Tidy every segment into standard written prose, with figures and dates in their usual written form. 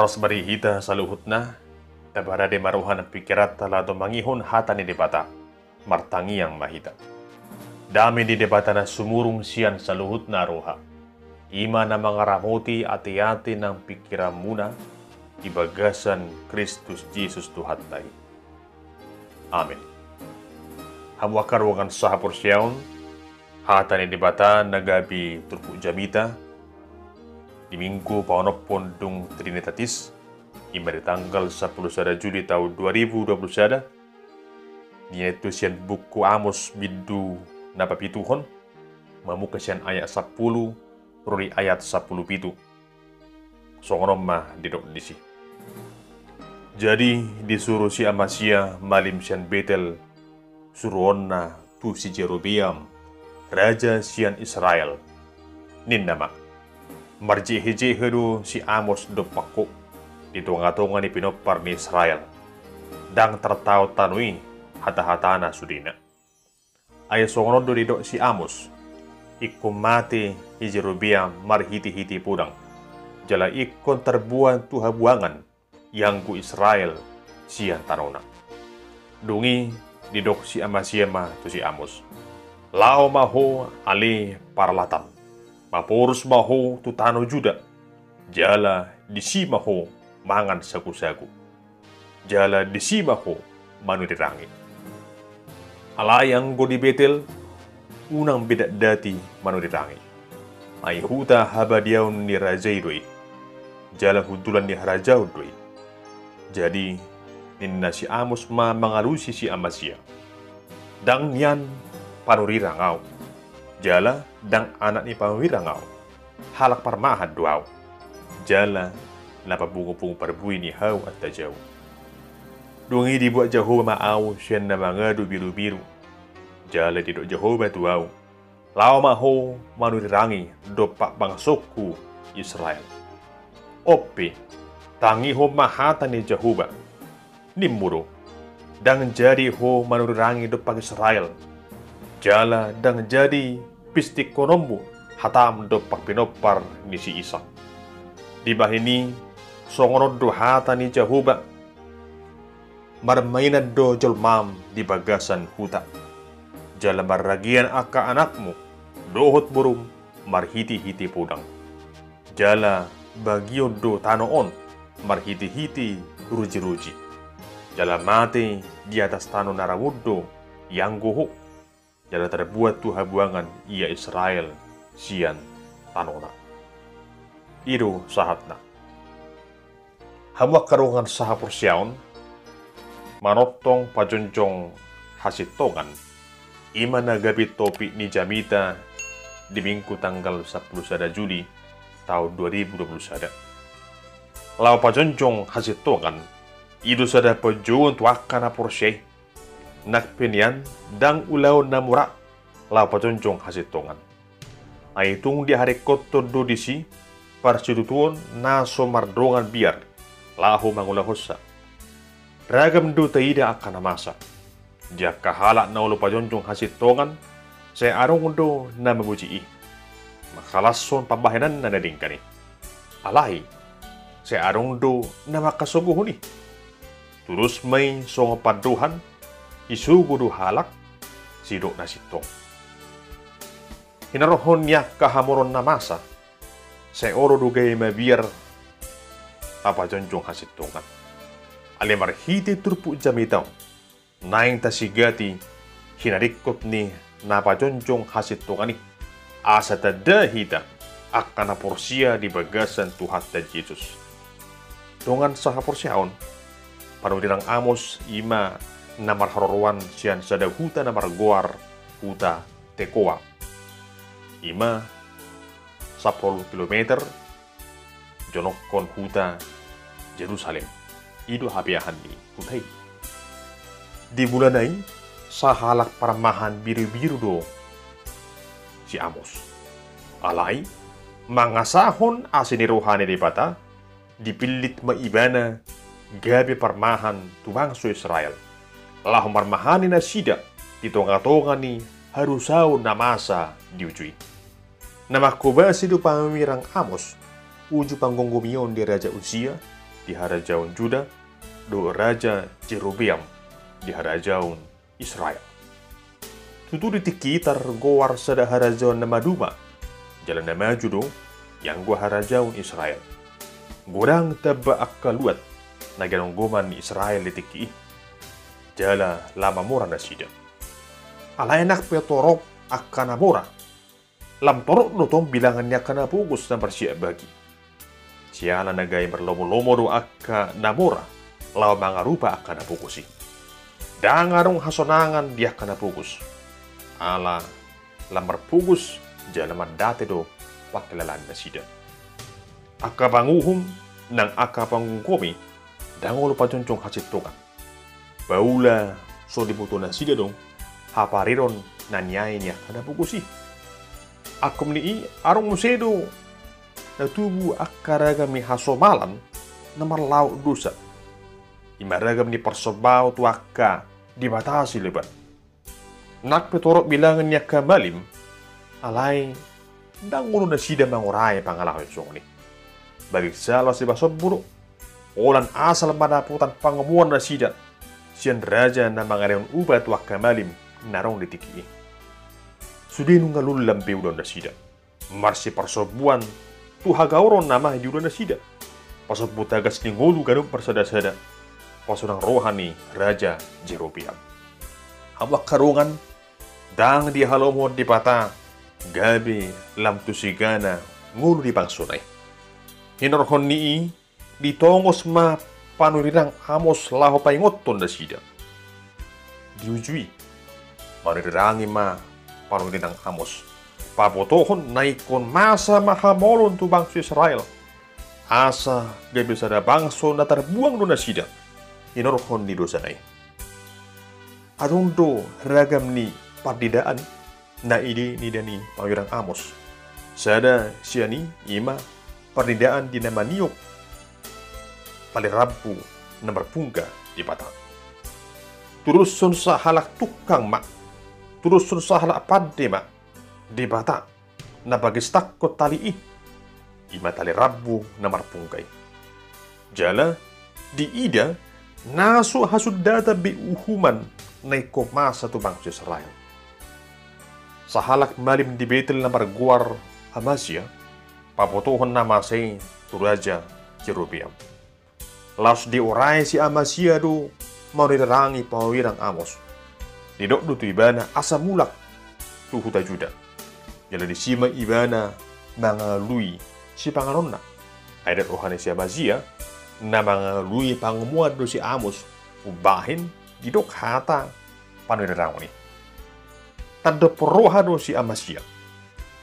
Oras barihita sa luhut na, tabara de maruhan at pikirat talado mangihon hata ni debata, martangi ang mahita. Dami di debata na sumurong siyan sa luhut na roha. Ima na mga ramoti ati-ati ng pikiran muna, ibagasan Kristus Jesus Tuhan tayo. Amen. Hamwakarwakan sa haporsyaon, hata ni debata nagabi turpu jamita, di minggu paonopon dung Trinitatis, ima di tanggal 10 Juli tahun 2021, dinetu siyan buku Amos bidu napapituhon, mamuka siyan ayat 10, ruri ayat 10 pitu. Songonom mah didok disi. Jadi disuruh si Amasya malim siyan Betel, suruhon na tu si Jerobeam, raja siyan Israel. Nin nama. Marji-hiji hedu si Amos do pakko di tunga-tunga ni pinopar ni Israel. Dang tertau tanui hata-hatana sudina. Ay songono do didok si Amos. Ikon mati hi Jerobeam marhiti-hiti pudang. Jala ikon terbuan tu habuangan yang ku Israel siyan tanona. Dungi didok si Amasya ma tu si Amos. Lao maho ali parlatan. Mapurus maho tu tano juda. Jala disi maho mangan sagu-sagu. Jala disi maho manu dirangi. Alayang go di Betel, unang bidak dati manu dirangi. Ay huta habadiaun ni rajai doi. Jala hudulan ni harajau doi. Jadi, ninna si Amos ma mangalusi si Amasya. Dang niyan panurirangau. Jala dang anak ni panurirangau. Halak parmahan duau. Jala napabungo-bungo parbui ni hau at tajaw. Dungi dibuat Jehovah maau siyan na mangadu biru-biru. Jala didok Jehovah duau. Lao maho manurirangi dopak bangsoku Israel. Ope tangi ho mahata ni Jehovah. Nimuro dang jadi ho manurirangi dopak Israel. Jala dang jadi pistik konombu hatam dopak pinopar ni si Isa. Di bahini songono do hata ni Jehovah. Marmainan do jolmam di bagasan huta. Jala marragian aka anakmu dohot burung marhiti-hiti pudang. Jala bagio do tanoon marhiti-hiti ruji-ruji. Jala mati di atas tano narawudo yang goho. Jala terbuat tu habuangan ia Israel sian tanona. Iru sahatna. Hamwak karungan sahapursiaon manotong pajonjong hasitongan ima nagabi topi ni jamita di minggu tanggal 10 Juli tahun 2021. Lau pajonjong hasitongan idu sada pajuun tuakan aporsye nakpinian dang ulaw na mura lau pajonjong hasitongan. Ay tung di hari kotor do disi parsidutuon na somardongan biar lahu mangulahosa. Ragam do taida akan namasa. Dia kahalak na ulo pajonjong hasitongan saya arong do na mabuji. Makalason pabahanan na nadingkani. Alay, saya arong do na makasuguhuni. Terus may songopaduhan isugo do halak sidok na sitong. Hinarohon niya kahamoron na masa saya oro dugay mabiar papajonjong hasitongan. Alimar hiti turpu jamitaw. Naing tasigati hinarikot ni napajonjong hasitongan ni. Asa tadahita akan na porsiya di bagasan Tuhan dan Yesus. Dongan sa haporsyaon, panudirang Amos ima na marharoruan siyan sa dahuta na margoar huta Tekoa. Ima 10 kilometer jonokon huta Jerusalem. Ido habiahan ni hutai. Di bulan ay sa halak paramahan biru-biru do si Amos. Alay, mangasahon asiniruhan ni bata, dipilit maibana gabi parmahan tubangso Israel. Lahong marmahani na sida, ditonga-tonga ni harusaw na masa diujui. Na makubasi do pamirang Amos, uju panggunggumiyon di Raja Uzia, di harajaun Juda, do Raja Jerobeam di harajaun Israel. Tutu di tikitar goar sada harajaun nama duma, jalan nama judo yang gua harajaun Israel. Gorang taba akaluat na ganong goman ni Israel di tiki. Jala lama mora na sida. Alainak pe torok akana mora. Lam torok no tong bilangan niya kana pugus na bersiap bagi. Siala na gay berlomo-lomo do akka namora. Law mga rupa akana pugusi. Dangarong hasonangan dia kana pugus. Ala lamar pugus jala mandate do pakilalan na sida. Akka banguhum nang akka pangungkomi dangolo paconcong hasitukan. Baula so dibuto na sida dong hapariron nanyay niya kana pugusi. Akum ni arong musedo na tubu akaragam ni hasomalan na marlaw dosa. Imaragam ni persobaw tu akka dibatasi lebat. Nak petorok bilangan niya kamalim alay dangulo na sida manguray pangalaw yung ni. Bagi salah si basoburo olan asal madaputan pangamuan na sida siyan raja na mangareon ubat tu akka malim narong ditiki. Sudin ngalul lampiw daw na sida. Marsi persobuan tu hagauron nama hiduran na sida. Pasobutagas ni ngulu ganun persada-sada. Pasodang rohani Raja Jerobeam. Hawak karungan dang di halomon di pata gabi lam tusigana ngulu di bangsunay. Hinorhon nii ditongos ma panurirang Amos laho paingoton na sida. Diujui manurirangi ma panurirang Amos. Pabotohon naikon masa mahamolon tu bangsa Israel. Asa gabi sada bangso na terbuang do na sida. Hinorhon ni dosanay. Adundo ragam ni pardidaan na ini ni dani panurirang Amos. Sada siani ima pernidaan di nama niok palirabu na berpungga di batang. Turus sun sahalak tukang mak, turus sun sahalak pade mak di batang na bagistak ko tali ima tali rabu na marpunggay. Jala di ida naso hasud data bi uhuman na ikomasa tu bangsa Israel. Sahalak malim di Betel na marguar Amasya pabotohon nama say tu Raja Jerobeam. Laos di oray si Amasya do maurirangi pawirang Amos. Didok do tu ibana asa mulak tu huta Juda. Jala di sima ibana mangalui si pangaronna. Ayat rohani si Amasya na mangalui pangumuad do si Amos ubahin didok hata panurirang ni. Tanda peroha do si Amasya.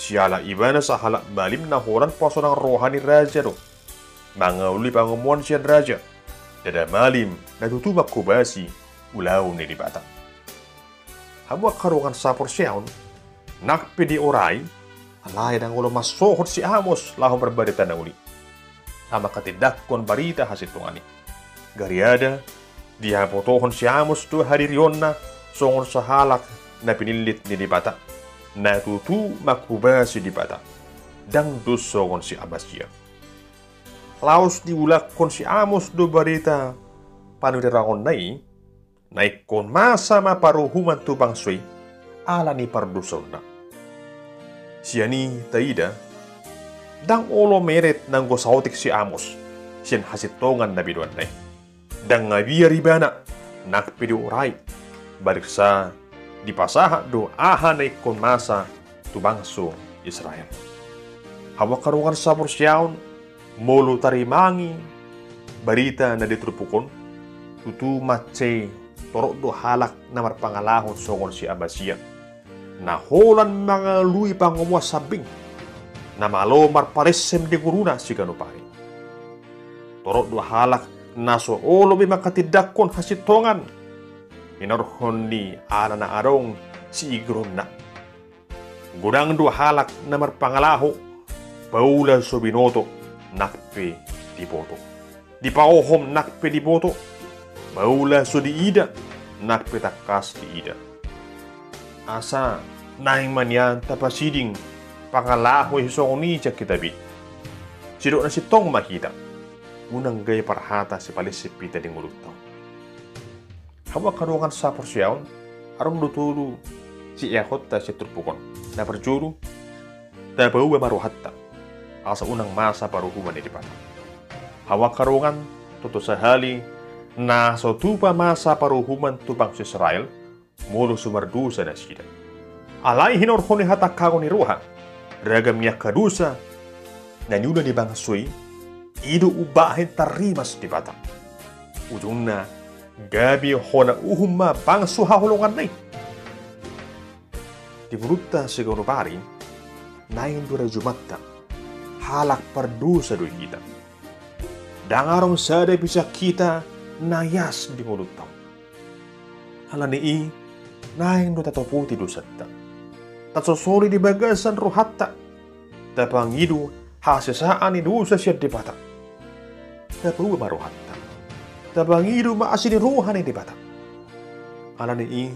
Siala ibana sa halak balim na horan pasonang rohani raja do. Mangauli pangumuan siya raja. Dada malim na tutubak kubasi ulaw ni dibata. Hamwa karungan sapor siyaon, nakpidi oray, alay nang ulo masohot si Amos lahong berbarita na uli. Hama katidak kon barita hasitungani. Gariada, dihapotohon si Amos do hadiryon na songon sa halak na pinilit ni dibata. Na tutu makubasi di bata dang dosogon si Amasya. Laos diulak kon si Amos do barita panurirang naik kon masa maparuhuman tu bangsui ala ni pardusol na. Siani taida dang olo meret nang gosautik si Amos siyan hasitongan na biduan na. Dang ngabiya ribana nakpidi uray balik sa di pasaha do aha na ikon masa tu bangso Israel. Hawak karungan sa porsyaon, molo tarimangi, barita na ditrupukon, tutu matse, torok do halak na marpangalahon songon si Amasya. Na holan mga lui pangumwa sabing, na malo marparesem di guruna si kanupari. Torok do halak na so olo makatidakon hasitongan, inorhon ni ala na arong si igron na. Gudang do halak na marpangalaho, paula so binoto, nakpe di boto. Di paohom nakpe di boto, paula so di ida, nakpe takas di ida. Asa naing manyan tapasiding pangalaho hisong ni siya kitabi. Sidok na sitong makita. unang gaya parhata si palisipita di mulut tau. Hawa karungan sa porsyaon, aron dutulu si iakot ta si turpukon. Na perjuru, ta bauwa maruhatta, asa unang masa paruhuman di pata. Hawa karungan, tuto sahali, na so tupa masa paruhuman tupang si Israel, mulu sumardusa na sida. Alay hinorhoni hatakago ni Ruha, ragam niya kadusa, na nyuna di bangsoy, ido ubahin tarimas di bata. Ujung na, gabi hona uhumma bangso hahulungan na di muruta siguro pari, nain dura jumatta, halak pardusa do kita. Dangarong sada bisa kita nayas di mulut tau. Halani i, nain do tatoputi dosatta. Tatsosoli di bagasan ruhatta. Tapangidu hasesaan i dosa siya di bata. Tapawa maruhatta. Tapangidu maasini ruhan di bata. Halani i,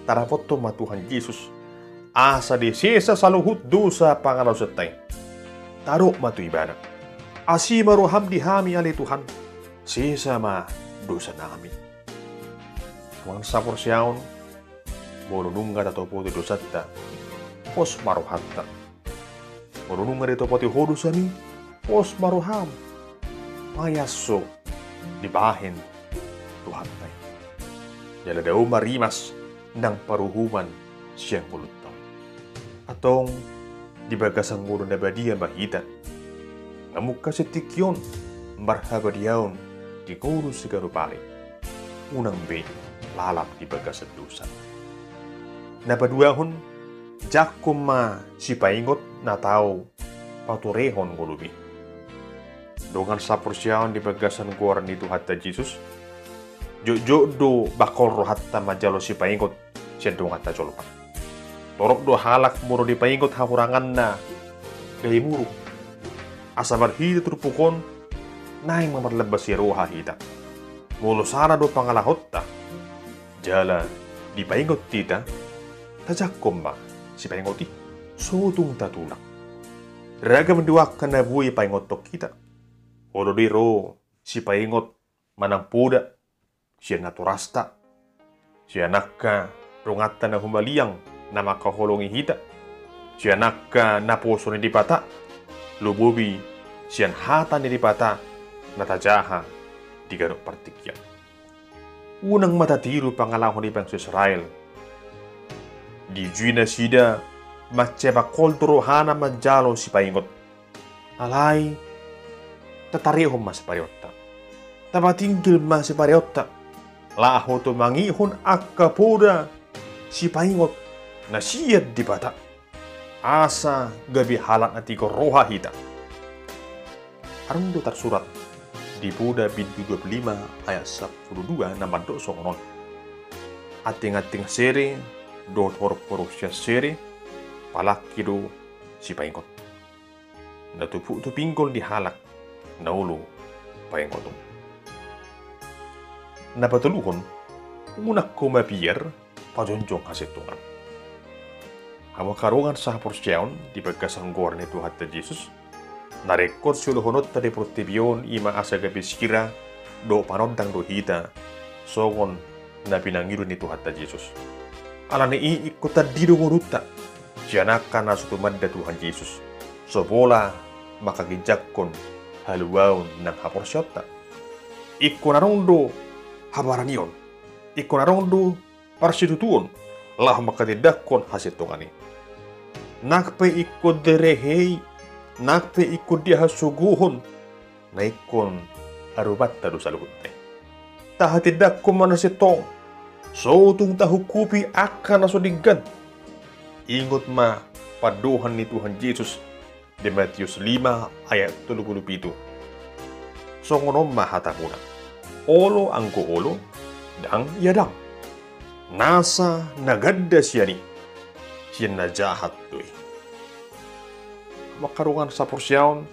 tarapoto matuhan Yesus. Asa di sesa saluhut dosa pangalaw setay. Tarok matuibana. Asi maruham dihami ali Tuhan. Sesa ma dosa namin. Tuang sa porsyaon, molununga tatopo ti dosatta, pos maruhatta. Molununga di topo ti hodusami, pos maruham. Mayaso, dibahin Tuhan tay. Jala daw marimas ng paruhuman siyang mulut tau. Atong dibagasang mulo na badia mahita. Ngamuk kasi tikyon, marhabadiyaon, di kuro si Garupali. Unang be, lalap di bagasang dusa. Napaduahon, jakom ma si paingot na tao, paturehon gulubi. Dongan sa porsyaon di bagasan goran ni Tuhan ta Jesus, jojo do bakol rohatta majalo si paingot, siya dongan ta jolpan. Torok do halak muro di paingot hakurangan na, gaya muro. Asa barhida turpukon, naing mamarlabas si roha hita. Mulo sana do pangalahot ta. Jala, di paingot tita, tajakom ba si paingot ti, sutung tatulak. Raga menduak ka na buhay paingot to kita. Olo di ro, si paingot manang puda, siya naturasta. Siya nakka, rungatan na humaliang na makahulungi hita. Siya nakka napuso ni di pata. Lububi siyan hata ni dipata natajaha di garuk partikyan. Unang matatiru pangalahon ni bangsa Israel. Di juina sida maceba koltoro hana majalo si paingot. Alay tatarihon mas pariotta. Tapatinggil mas si pariotta. Laho to mangihon akapoda si paingot na siyad dipata. Asa gabi halak na tigo roha hita. Arang do tersurat di Buda bintu 25 ayat 12 na mandok songon. Ating-ating seri do torporosya seri palaki do si paingot. Natupu tu pinggol di halak na ulo paingot. Napatuluhon unak ko mapier pajonjong hasetungan. Hawa karungan sa porsyaon di pagkasanggor ni Tuhan ta Jesus, narekod suluhonot ta di protibyon ima asa gabiskira do panodang rohita songon na pinangido ni Tuhan ta Jesus. Alani ikot ta di do nguruta, siyanakan na sutumad da Tuhan Jesus. So bola makagijakon haluwaon ng haporsyot ta. Iko narong do habaranion, iko narong do parsitutuon, lah makadidakon hasitungani. Nakpe ikod derehei, nakpe ikod dia hasuguhon, na ikon arubat tadu saluhute. Tahatidak ko man sitong, so tung tahukupi akan nasodigan. Ingot ma paduhan ni Tuhan Yesus di Matius 5 ayat 37. So ngonom mahatamuna, olo angko olo, dang yadang. Nasa nagadda siya ni, siya na jahat do'y. Makarungan sa porsyaon,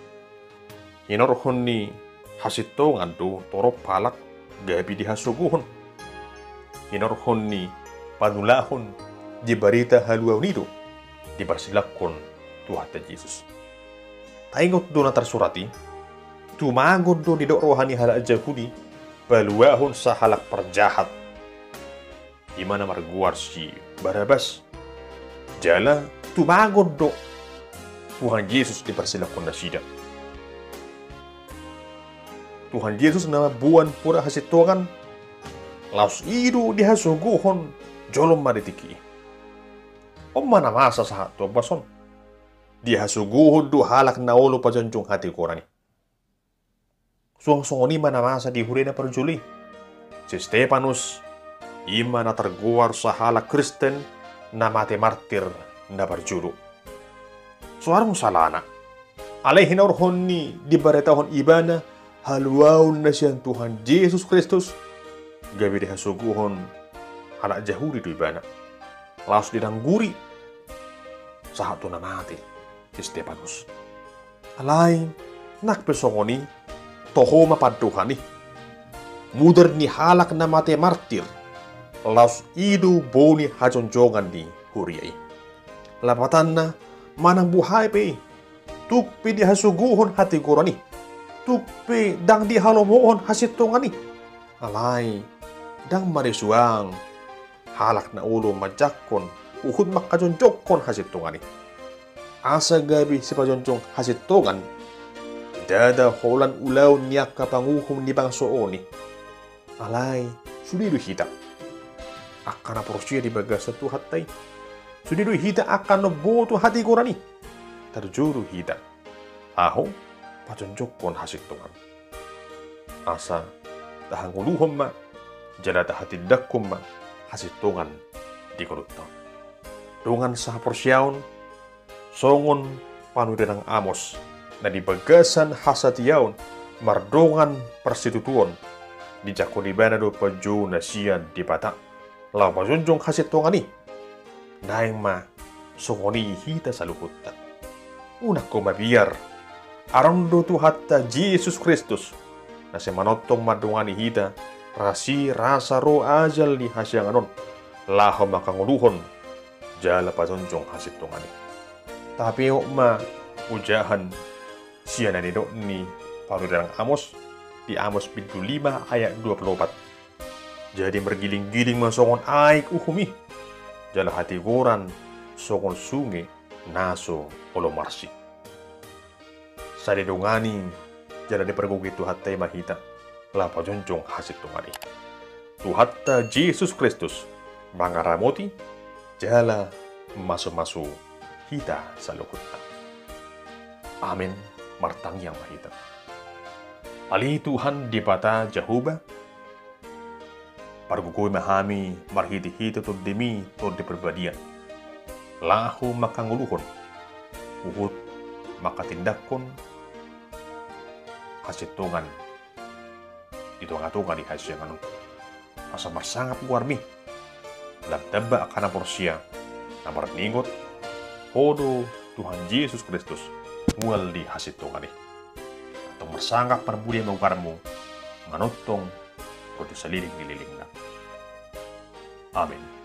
hinorhon ni hasitongan do torop palak gabi di hasuguhon. Hinorhon ni panulahon di barita haluaw nido dipersilakon Tuhan ta Jesus. Taingot do na tersurati, tumangon do ni dok rohani halak Yahudi baluahun sahalak perjahat imana marguar si Barabas jala tumangon do Tuhan Yesus dipersilakan na sida. Tuhan Yesus nama buan pura hasitongan laus idu dihasuguhon jolom maritiki. Mana masa sahat to bason dihasuguhon do halak naolo pajanjung hati korani. Suang-suang ni mana masa dihuri na perjuli. Si Stefanus ima na terguar sa halak Kristen na mati martir na berjulu. Suarang salana. Alay hinaurhon ni dibaretahon ibana haluaun na siyang Tuhan Yesus Kristus gabi dihasuguhon halak Yahudi do ibana. Laos didangguri sahat to na mati si Stefanus. Alay nakpesongoni toho mapaduhan ni muder ni halak na mati martir laos idu boni hajonjongan ni huriay. Lapatan na manang buhay pe tukpi di hasuguhon hati korani tukpi dang di halomohon hasitongani alay dang marisuang halak na ulo majakon uhud makajonjokon hasitongani asa gabi si pajonjong hasitongan dada holan ulaw niya kapanguhum ni bangsooni alay sudido hita akan porsiya di bagas satu hatay sudido hita akan noboto hati korani terjuru hita aho pajonjokon hasitongan asa tahanguluhom ma jala tahatidakum ma hasitongan di korutang dongan sah porsiyaon songon panudenang Amos na di bagasan hasatiyaon mardongan persitutuon di jakonibana do pajo na siyan di bata law pajonjong hasitongani daeng ma songoni hita sa luhutan unak ko mabiar aron do tu hatta Jesus Kristus na si manotong madungani hita rasi rasa ro ajal ni hasyang anon laho makanguluhon jala pajonjong hasitongani tapi ma ujahan siya na nino ni panudenang Amos di Amos 5 ayat 24 jadi mergiling-giling masongon aik uhumi jala hati goran songon sungai naso olomarsi sade dongani jala dipergugi tu hatta mahita la pajonjong hasitongani tu hatta Jesus Kristus mangaramoti jala maso-maso hita sa lukutan. Amin martang yang mahita. Ali Tuhan di bata Jehovah pargugoy mahami marhiti-hita to demi to di perbadian. Lahu makanguluhon uhut makatindakon hasitungan itungan-tungan di hasil anong asa marsangap warmi labdaba akana porsia namar ningot hodo Tuhan Yesus Kristus mual di hasitungan atau marsangap perbudi mengukarmu manotong kudu seliling-liling na. Amin.